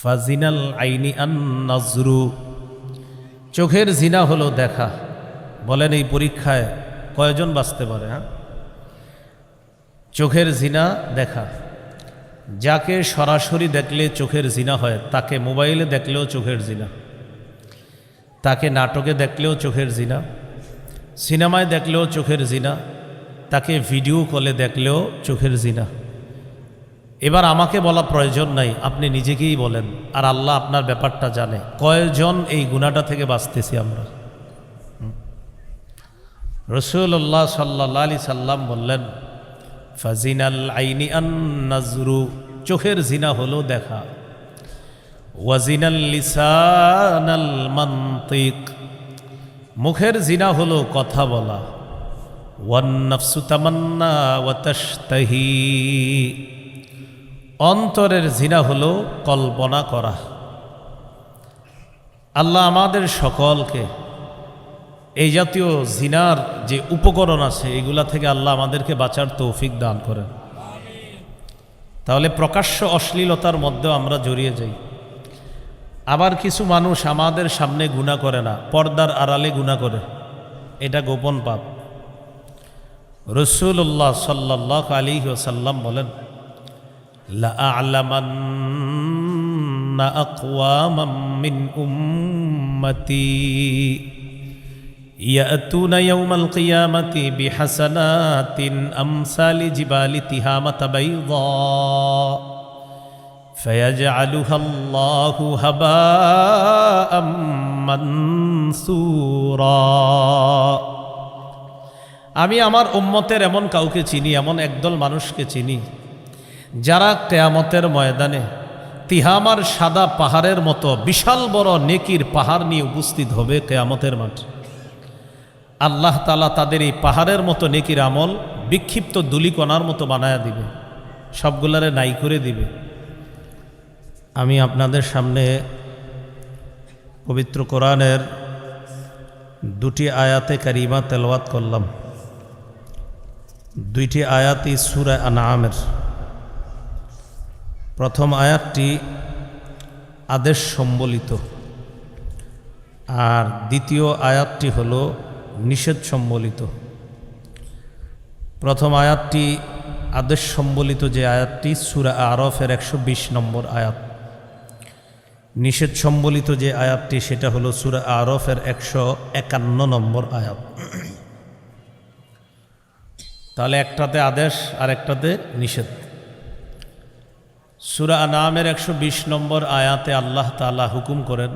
ফাজিনাল আইনি আন নাজরু, চোখের জিনা হলো দেখা। বলেন এই পরীক্ষায় কয়জন বাঁচতে পারে? চোখের জিনা দেখা। যাকে সরাসরি দেখলে চোখের জিনা হয়, তাকে মোবাইলে দেখলেও চোখের জিনা, তাকে নাটকে দেখলেও চোখের জিনা, সিনেমায় দেখলেও চোখের জিনা, তাকে ভিডিও কলে দেখলেও চোখের জিনা। এবার আমাকে বলা প্রয়োজন নাই, আপনি নিজেকেই বলেন, আর আল্লাহ আপনার ব্যাপারটা জানে। কয়জন এই গুনাহটা থেকে বাঁচতেছি আমরা? রাসূলুল্লাহ সাল্লাল্লাহু আলাইহি সাল্লাম বললেন, ফাজিনাল আইনি আন নাজরু, চোখের জিনা হলো দেখা। ওয়াজিনাল লিসানাল মানতিক, মুখের জিনা হলো কথা বলা। ওয়ান নাফসু তামান্না ওয়া তাশতাহি, অন্তরের জিনা হলো কল্পনা করা। আল্লাহ আমাদের সকলকে এই জাতীয় জিনার যে উপকরণ আছে এগুলা থেকে আল্লাহ আমাদেরকে বাঁচার তৌফিক দান করেন। তাহলে প্রকাশ্য অশ্লীলতার মধ্যেও আমরা জড়িয়ে যাই। আবার কিছু মানুষ আমাদের সামনে গুনাহ করে না, পর্দার আড়ালে গুনাহ করে, এটা গোপন পাপ। রাসূলুল্লাহ সাল্লাল্লাহু আলাইহি ওয়াসাল্লাম বলেন, লা আ'লামান্না আকওয়ামান মিন উম্মতি ইয়াতুনা ইয়াউমাল কিয়ামাতি বিহাসানাতিন আমসালি জিবালি তিহামাতা বাইদা ফায়াজআলুহা আল্লাহু হাবাআম মানসুরা। আমি আমার উম্মতের এমন কাউকে চিনি, এমন একদল মানুষকে চিনি, যারা কিয়ামতের ময়দানে তিহামার সাদা পাহাড়ের মতো বিশাল বড় নেকির পাহাড় নিয়ে উপস্থিত হবে কিয়ামতের মাঠে। আল্লাহ তাআলা তাদের এই পাহাড়ের মতো নেকির আমল বিক্ষিপ্ত দুলিকণার মতো বানায়া দিবে, সবগুলারে নাই করে দিবে। আমি আপনাদের সামনে পবিত্র কোরআনের দুটি আয়াতে কারিমা তেলাওয়াত করলাম। দুইটি আয়াতই সূরা আনআমের। প্রথম আয়াতটি আদেশ সম্বলিত, আর দ্বিতীয় আয়াতটি হলো নিষেধ সম্বলিত। প্রথম আয়াতটি আদেশ সম্বলিত যে আয়াতটি সূরা আরাফের 120 নম্বর আয়াত। নিষেধ সম্বলিত যে আয়াতটি সেটা হলো সূরা আরাফের 151 নম্বর আয়াত। তাহলে একটাতে আদেশ আর একটাতে নিষেধ। সূরা আনআমের 120 নম্বর আয়াতে আল্লাহ তাআলা হুকুম করেন,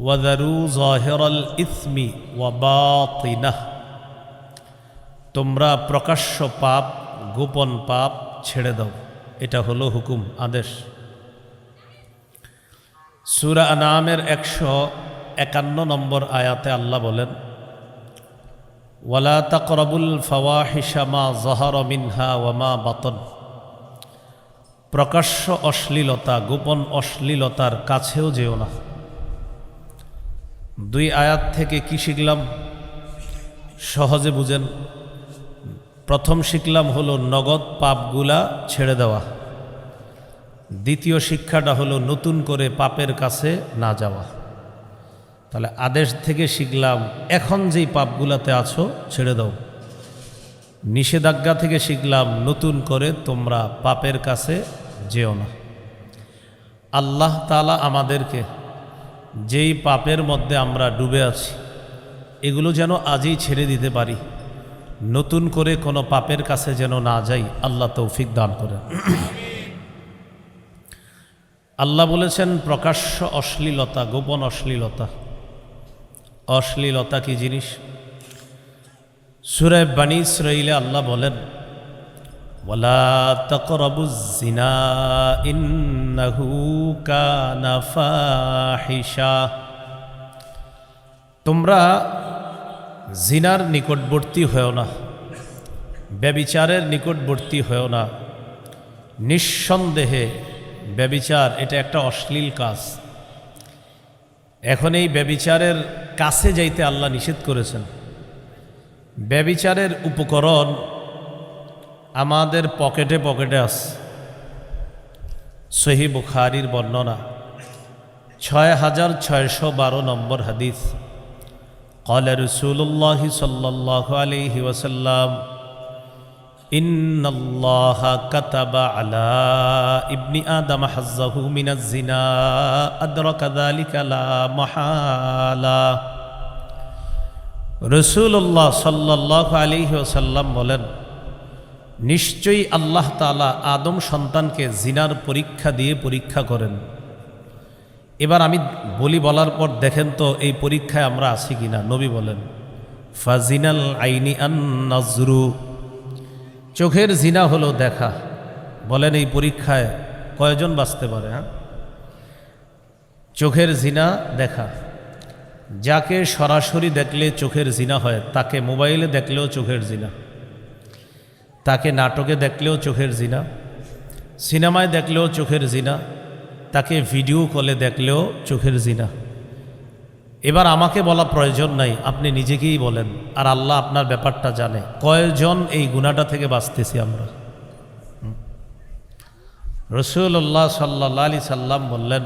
ওয়াযারু যাহিরাল ইসমি ওয়া বাতিনাহ, তোমরা প্রকাশ্য পাপ গোপন পাপ ছেড়ে দাও। এটা হলো হুকুম, আদেশ। সূরা আনআমের 151 নম্বর আয়াতে আল্লাহ বলেন, ওয়ালা তাকরাবুল ফাওয়াহিশা মা যাহারা মিনহা ওয়া মা বাতন, প্রকাশ্য অশ্লীলতা গোপন অশ্লীলতার কাছেও যেও না। দুই আয়াত থেকে কি শিখলাম? সহজে বুঝেন। প্রথম শিখলাম হলো নগদ পাপগুলা ছেড়ে দেওয়া। দ্বিতীয় শিক্ষাটা হলো নতুন করে পাপের কাছে না যাওয়া। তাহলে আদেশ থেকে শিখলাম এখন যেই পাপগুলাতে আছো ছেড়ে দাও। নিষেধাজ্ঞা থেকে শিখলাম নতুন করে তোমরা পাপের কাছে যেও না। আল্লাহ তাআলা আমাদেরকে যেই পাপের মধ্যে আমরা ডুবে আছি এগুলো যেন আজই ছেড়ে দিতে পারি, নতুন করে কোনো পাপের কাছে যেন না যাই, আল্লাহ তৌফিক দান করেন। আল্লাহ বলেছেন প্রকাশ্য অশ্লীলতা গোপন অশ্লীলতা। অশ্লীলতা কি জিনিস? সূরা বনী ইসরাঈলে আল্লাহ বলেন, ওয়ালা তাকরাবুজ জিনা ইন্নাহু কানা ফাহিশা, তোমরা জিনার নিকটবর্তী হও না, ব্যভিচারের নিকটবর্তী হও না। নিঃসন্দেহে ব্যভিচার এটা একটা অশ্লীল কাজ। এখন এই ব্যভিচারের কাছে যাইতে আল্লাহ নিষেধ করেছেন। ব্যভিচারের উপকরণ আমাদের পকেটে পকেটে আছে। সহিহ বুখারীর বর্ণনা 6612 নম্বর হাদিস। قال رسول الله صلى الله عليه وسلم إن الله كتب على ابن آدم حظه من الزنا أدرك ذلك لا محالة। রাসূলুল্লাহ সাল্লাল্লাহু আলাইহি ওয়াসাল্লাম বলেন, নিশ্চয়ই আল্লাহ তাআলা আদম সন্তানকে জিনার পরীক্ষা দিয়ে পরীক্ষা করেন। এবার আমি বলার পর দেখেন তো এই পরীক্ষায় আমরা আছি কিনা। নবী বলেন, ফাজিনাল আইনি আন নাজরু, চোখের জিনা হলো দেখা। বলেন এই পরীক্ষায় কয়জন বাঁচতে পারে? চোখের জিনা দেখা। যাকে সরাসরি দেখলে চোখের জিনা হয়, তাকে মোবাইলে দেখলেও চোখের জিনা, তাকে নাটকে দেখলেও চোখের জিনা, সিনেমায় দেখলেও চোখের জিনা, তাকে ভিডিও কলে দেখলেও চোখের জিনা। এবার আমাকে বলা প্রয়োজন নাই, আপনি নিজেকেই বলেন, আর আল্লাহ আপনার ব্যাপারটা জানে। কয়জন এই গুনাহটা থেকে বাঁচতেছি আমরা? রাসূলুল্লাহ সাল্লাল্লাহু আলাইহি সাল্লাম বললেন,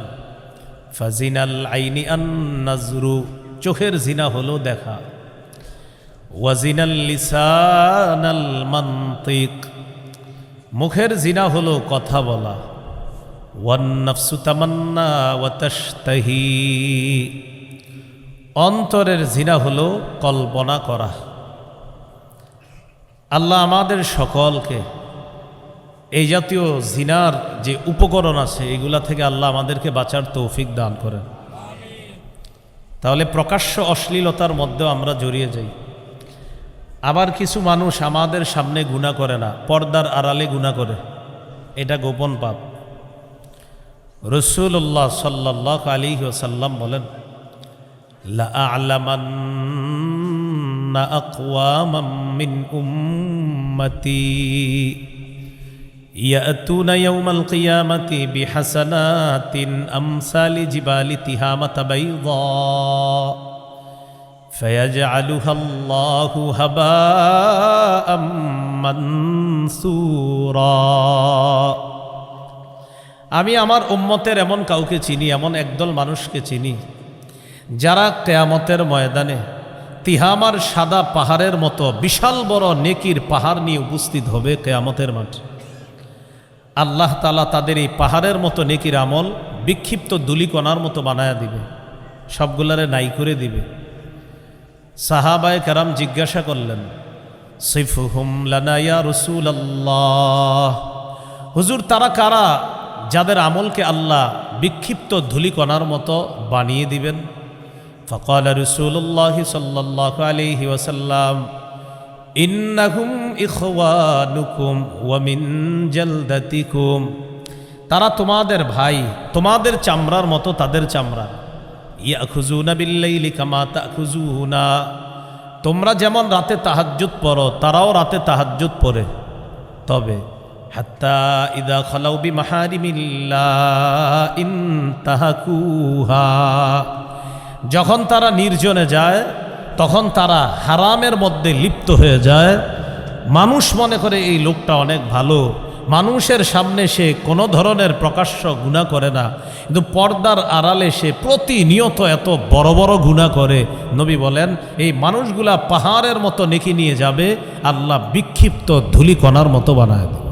ফাজিনাল আইনি আন নাজরু, চোখের জিনা হলো দেখা। ওয়াজিনাল লিসানাল মানতিক, মুখের জিনা হলো কথা বলা। ওয়ান নাফসু তামান্না ওয়া তাশতাহি, অন্তরের জিনা হলো কল্পনা করা। আল্লাহ আমাদের সকলকে এই জাতীয় জিনার যে উপকরণ আছে এগুলা থেকে আল্লাহ আমাদেরকে বাঁচার তৌফিক দান করেন। তাহলে প্রকাশ্য অশ্লীলতার মধ্যেও আমরা জড়িয়ে যাই। আবার কিছু মানুষ আমাদের সামনে গুনাহ করে না, পর্দার আড়ালে গুনাহ করে, এটা গোপন পাপ। রাসূলুল্লাহ সাল্লাল্লাহু আলাইহি ওয়াসাল্লাম বলেন, লা আ'লামান্না আকওয়ামান মিন উম্মতি ইয়াতুনা ইয়াওমাল কিয়ামাতি বিহাসানাতিন আমসালি জিবালি তিহামাতা বাইদা ফায়াজআলুহা আল্লাহু হাবাআম মানসুরা। আমি আমার উম্মতের এমন কাউকে চিনি, এমন একদল মানুষকে চিনি, যারা কিয়ামতের ময়দানে তিহামার সাদা পাহাড়ের মতো বিশাল বড় নেকির পাহাড় নিয়ে উপস্থিত হবে কিয়ামতের মাঠে। আল্লাহ তাআলা তাদের এই পাহাড়ের মতো নেকির আমল বিক্ষিপ্ত ধূলিকণার মতো বানায়া দিবে, সবগুলারে নাই করে দিবে। সাহাবায়ে কেরাম জিজ্ঞাসা করলেন, সিফহুম লানা ইয়া রাসূলুল্লাহ, হুজুর তারা কারা যাদের আমলকে আল্লাহ বিক্ষিপ্ত ধূলিকণার মতো বানিয়ে দিবেন? ফাকাল রাসূলুল্লাহ সাল্লাল্লাহু আলাইহি ওয়াসাল্লাম, ইন্নাহুম ইখওয়ানুকুম ওয়া মিন জালদাতিকুম, তারা তোমাদের ভাই, তোমাদের চামড়ার মতো তাদের চামড়া। ইয়াখুজুনা বিল্লাইলি কামা তাখুজুনা, তোমরা যেমন রাতে তাহাজ্জুদ পড়ো তারাও রাতে তাহাজ্জুদ পড়ে। তবে হাত্তা ইদা খালাউ বিমাহারিমিল্লাহ ইনতাহাকুহা, যখন তারা নির্জনে যায় তখন তারা হারামের মধ্যে লিপ্ত হয়ে যায়। মানুষ মনে করে এই লোকটা অনেক ভালো, মানুষের সামনে সে কোনো ধরনের প্রকাশ্য গুনাহ করে না, কিন্তু পর্দার আড়ালে সে প্রতিনিয়ত এত বড় বড় গুনাহ করে। নবী বলেন এই মানুষগুলা পাহাড়ের মতো নেকি নিয়ে যাবে, আল্লাহ বিক্ষিপ্ত ধূলিকণার মতো বানায় দেবে।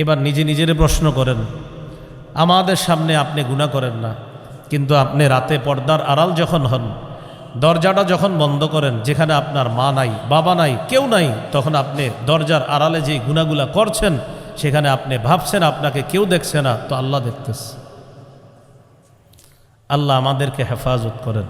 এবার নিজে নিজের প্রশ্ন করেন, আমাদের সামনে আপনি গুনাহ করেন না, কিন্তু আপনি রাতে পর্দার আড়াল যখন হন, দরজাটা যখন বন্ধ করেন, যেখানে আপনার মা নাই, বাবা নাই, কেউ নাই, তখন আপনি দরজার আড়ালে যে গুনাহগুলা করছেন সেখানে আপনি ভাবছেন আপনাকে কেউ দেখছে না, তো আল্লাহ দেখতেছে। আল্লাহ আমাদেরকে হেফাজত করেন।